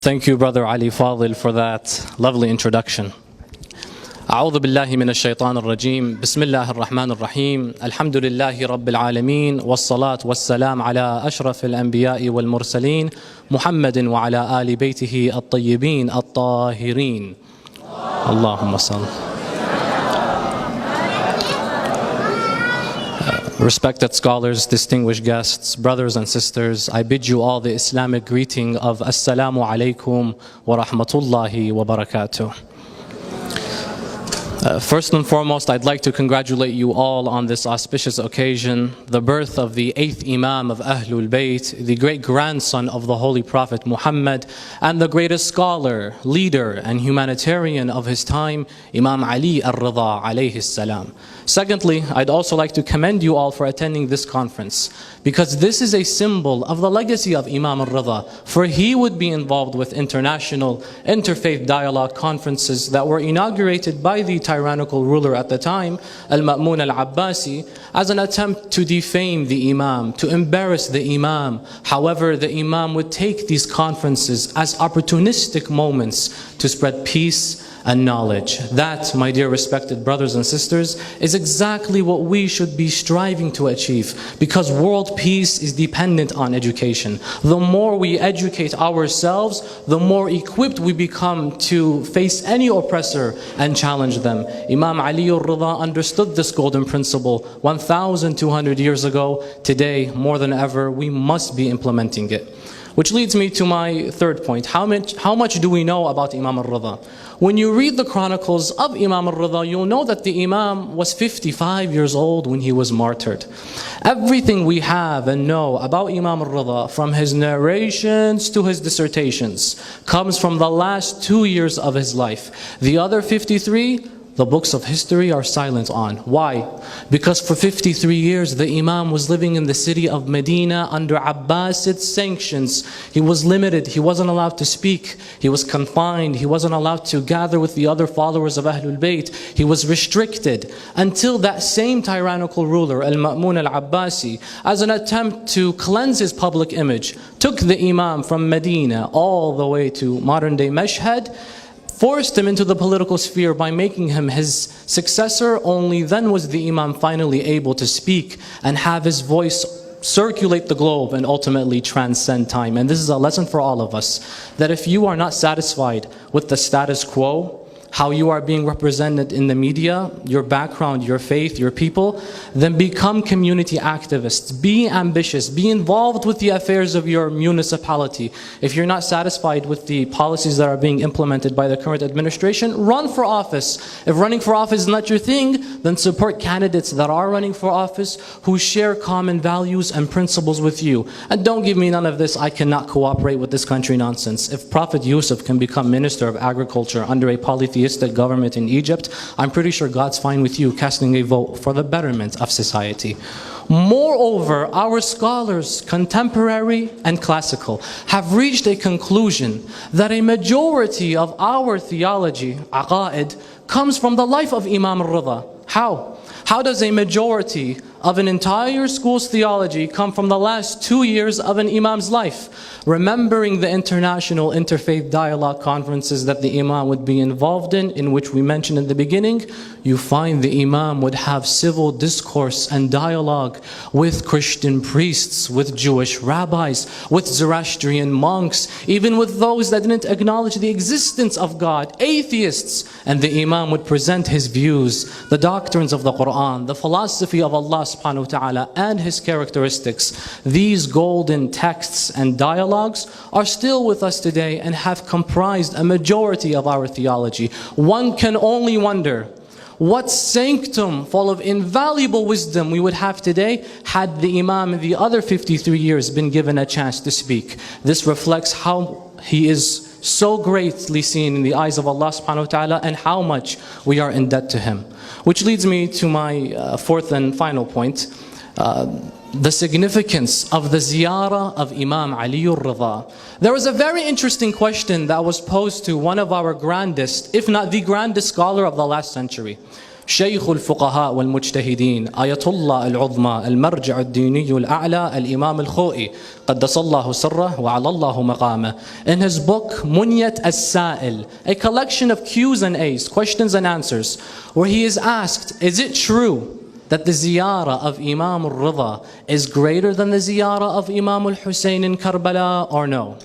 Thank you, Brother Ali Fadil, for that lovely introduction. أعوذ بالله من الشيطان الرجيم بسم الله الرحمن الرحيم الحمد لله رب العالمين والصلاة والسلام على أشرف الأنبياء والمرسلين محمد وعلى آل بيته الطيبين الطاهرين اللهم صل. Respected scholars, distinguished guests, brothers and sisters, I bid you all the Islamic greeting of Assalamu alaikum wa rahmatullahi wa barakatuh. First and foremost, I'd like to congratulate you all on this auspicious occasion, the birth of the 8th Imam of Ahlul Bayt, the great grandson of the Holy Prophet Muhammad, and the greatest scholar, leader, and humanitarian of his time, Imam Ali Al-Ridha alayhi salam. Secondly, I'd also like to commend you all for attending this conference, because this is a symbol of the legacy of Imam Raza, for he would be involved with international interfaith dialogue conferences that were inaugurated by the tyrannical ruler at the time, Al-Ma'mun Al-Abbasi, as an attempt to defame the Imam, to embarrass the Imam. However, the Imam would take these conferences as opportunistic moments to spread peace and knowledge. That, my dear respected brothers and sisters, is exactly what we should be striving to achieve, because world peace is dependent on education. The more we educate ourselves, the more equipped we become to face any oppressor and challenge them. Imam Ali al-Ridha understood this golden principle 1,200 years ago. Today, more than ever, we must be implementing it. Which leads me to my third point. How much do we know about Imam al-Ridha? When you read the chronicles of Imam al-Ridha, you'll know that the Imam was 55 years old when he was martyred. Everything we have and know about Imam al-Ridha, from his narrations to his dissertations, comes from the last 2 years of his life. The other 53, the books of history are silent on. Why? Because for 53 years the Imam was living in the city of Medina under Abbasid sanctions. He was limited, he wasn't allowed to speak, he was confined, he wasn't allowed to gather with the other followers of Ahlul Bayt, he was restricted, until that same tyrannical ruler, Al-Ma'mun Al-Abbasi, as an attempt to cleanse his public image, took the Imam from Medina all the way to modern day Mashhad, forced him into the political sphere by making him his successor. Only then was the Imam finally able to speak and have his voice circulate the globe and ultimately transcend time. And this is a lesson for all of us, that if you are not satisfied with the status quo, how you are being represented in the media, your background, your faith, your people, then become community activists. Be ambitious, be involved with the affairs of your municipality. If you're not satisfied with the policies that are being implemented by the current administration, run for office. If running for office is not your thing, then support candidates that are running for office who share common values and principles with you. And don't give me none of this, I cannot cooperate with this country nonsense. If Prophet Yusuf can become Minister of Agriculture under a polytheistic government in Egypt, I'm pretty sure God's fine with you casting a vote for the betterment of society. Moreover, our scholars, contemporary and classical, have reached a conclusion that a majority of our theology, aqa'id, comes from the life of Imam al-Ridha. How? How does a majority of an entire school's theology come from the last 2 years of an Imam's life? Remembering the international interfaith dialogue conferences that the Imam would be involved in which we mentioned in the beginning, you find the Imam would have civil discourse and dialogue with Christian priests, with Jewish rabbis, with Zoroastrian monks, even with those that didn't acknowledge the existence of God, atheists. And the Imam would present his views, the doctrines of the Quran, the philosophy of Allah subhanahu wa ta'ala, and his characteristics. These golden texts and dialogues are still with us today and have comprised a majority of our theology. One can only wonder what sanctum full of invaluable wisdom we would have today had the Imam in the other 53 years been given a chance to speak. This reflects how he is so greatly seen in the eyes of Allah subhanahu wa ta'ala and how much we are in debt to him. Which leads me to my fourth and final point, the significance of the ziyarah of Imam Ali al-Ridha. There was a very interesting question that was posed to one of our grandest, if not the grandest scholar of the last century. شيخ الفقهاء والمجتهدين آية الله العظمى المرجع الديني الأعلى الإمام الخوئي قدس الله سره وعلى الله مقامه, in his book Munyat as-Sa'il, a collection of Q's and A's, questions and answers, where he is asked, is it true that the ziyarah of Imam Raza is greater than the ziyarah of Imam al-Hussein in Karbala or no?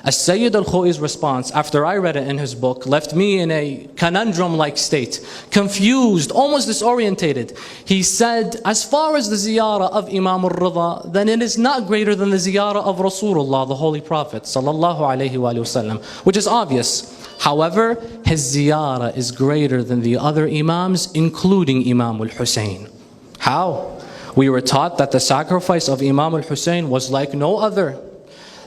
As-Sayyid al-Khoui's response, after I read it in his book, left me in a conundrum-like state, confused, almost disorientated. He said, as far as the ziyarah of Imam al-Ridha, then it is not greater than the ziyarah of Rasulullah, the Holy Prophet, sallallahu alayhi wa sallam, which is obvious. However, his ziyarah is greater than the other imams, including Imam al-Hussein. How? We were taught that the sacrifice of Imam al-Hussein was like no other.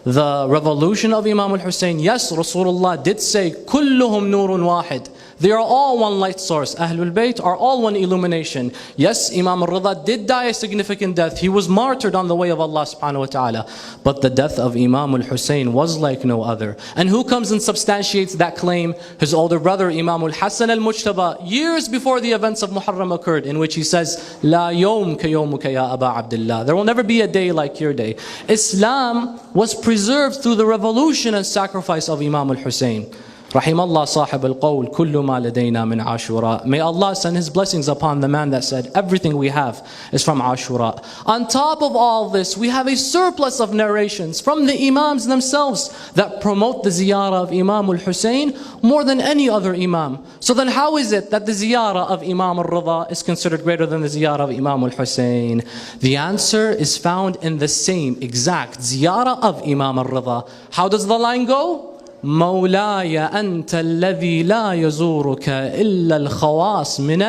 The revolution of Imam al-Hussein, yes, Rasulullah did say, كُلُّهُمْ نُورٌ وَاحِدٌ. They are all one light source. Ahlul Bayt are all one illumination. Yes, Imam al-Ridha did die a significant death. He was martyred on the way of Allah subhanahu wa ta'ala. But the death of Imam al-Hussein was like no other. And who comes and substantiates that claim? His older brother, Imam al-Hassan al-Mujtaba, years before the events of Muharram occurred, in which he says, La yawm ka yawmuka ya Aba Abdullah. There will never be a day like your day. Islam was preserved through the revolution and sacrifice of Imam al-Hussein. Rahim Allah sahib al-qawl, kullu ma ladayna min Ashura. May Allah send His blessings upon the man that said, everything we have is from Ashura. On top of all this, we have a surplus of narrations from the Imams themselves that promote the ziyarah of Imam al-Hussein more than any other Imam. So then how is it that the ziyarah of Imam al-Ridha is considered greater than the ziyarah of Imam al-Hussein? The answer is found in the same exact ziyarah of Imam al-Ridha. How does the line go? مولاي أنت الذي لا يزورك إلا الخواص من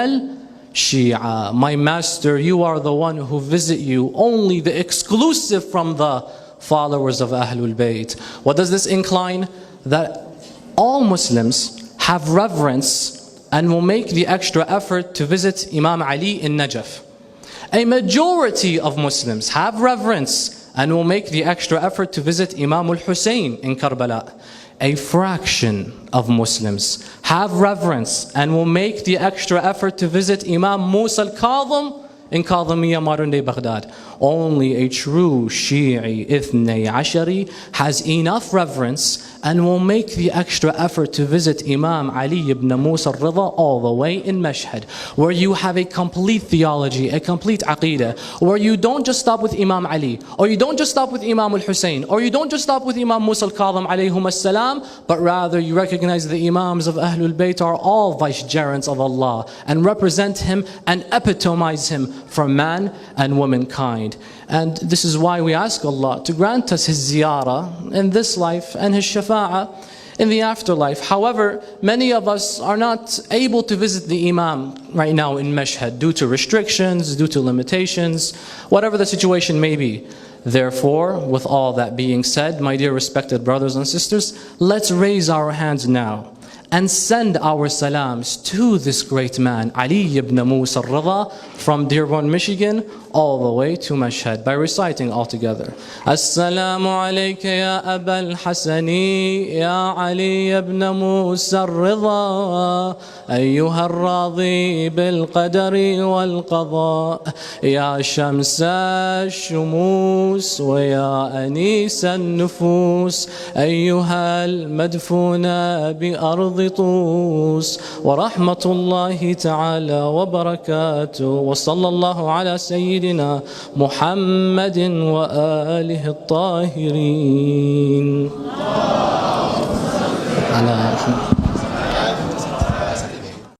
الشيعة. My master, you are the one who visit you, only the exclusive from the followers of Ahlul Bayt. What does this incline? That all Muslims have reverence and will make the extra effort to visit Imam Ali in Najaf. A majority of Muslims have reverence and will make the extra effort to visit Imam al-Hussein in Karbala. A fraction of Muslims have reverence and will make the extra effort to visit Imam Musa al-Kadhim in Kadhimiyya, modern day Baghdad. Only a true Shi'i Ithnay Ashari has enough reverence and will make the extra effort to visit Imam Ali ibn Musa al-Ridha all the way in Mashhad, where you have a complete theology, a complete aqeedah, where you don't just stop with Imam Ali, or you don't just stop with Imam al-Hussein, or you don't just stop with Imam Musa al-Kadhim alayhum as-salam, but rather you recognize the Imams of Ahlul Bayt are all vicegerents of Allah and represent Him and epitomize Him for man and womankind. And this is why we ask Allah to grant us His ziyarah in this life and His shafa'ah in the afterlife. However, many of us are not able to visit the Imam right now in Mashhad due to restrictions, due to limitations, whatever the situation may be. Therefore, with all that being said, my dear respected brothers and sisters, let's raise our hands now and send our salams to this great man, Ali ibn Musa al-Ridha, from Dearborn, Michigan, all the way to Mashhad, by reciting all together. Assalamu alayka ya Aba al-Hasani, ya Ali ibn Musa al-Ridha, ayyuha al-Radhi bil-Qadari wal-Qadha, ya Shamsa al-Shumus, wa ya Anis al-Nufus, ayyuha al-Madfuna bi-Ardi طوس ورحمة الله تعالى وبركاته وصلى الله على سيدنا محمد وآله الطاهرين.